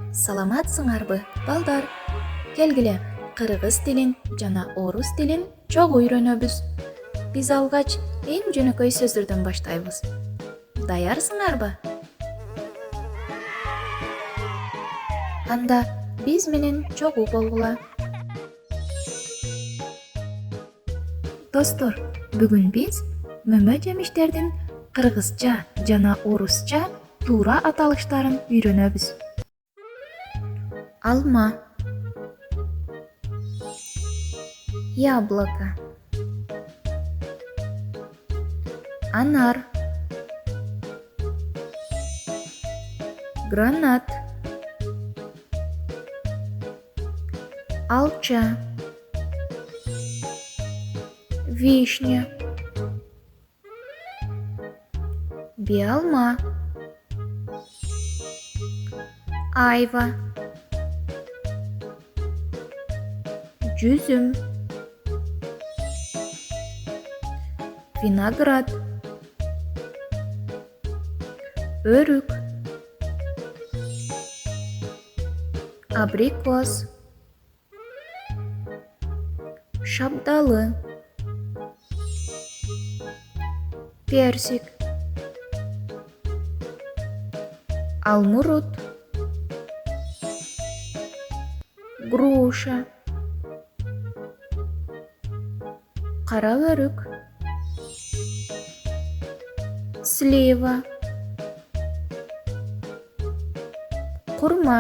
Саламатсыңарбы, балдар? Келгиле, кыргыз тилин жана орус тилин чогуу үйрөнөбүз. Биз алгач эң жөнөкөй сөздөрдөн баштайбыз. Даярсыңарбы? Анда биз менен чогуу болгула. Достор, бүгүн биз мөмө жемиштердин кыргызча жана орусча туура аталыштарын үйрөнөбүз. Алма, яблоко, анар, гранат, алча, вишня, биалма, айва, жүзүм, виноград, өрүк, абрикос, шабдалы, персик, алмурут, груша, кара өрүк, слива, хурма,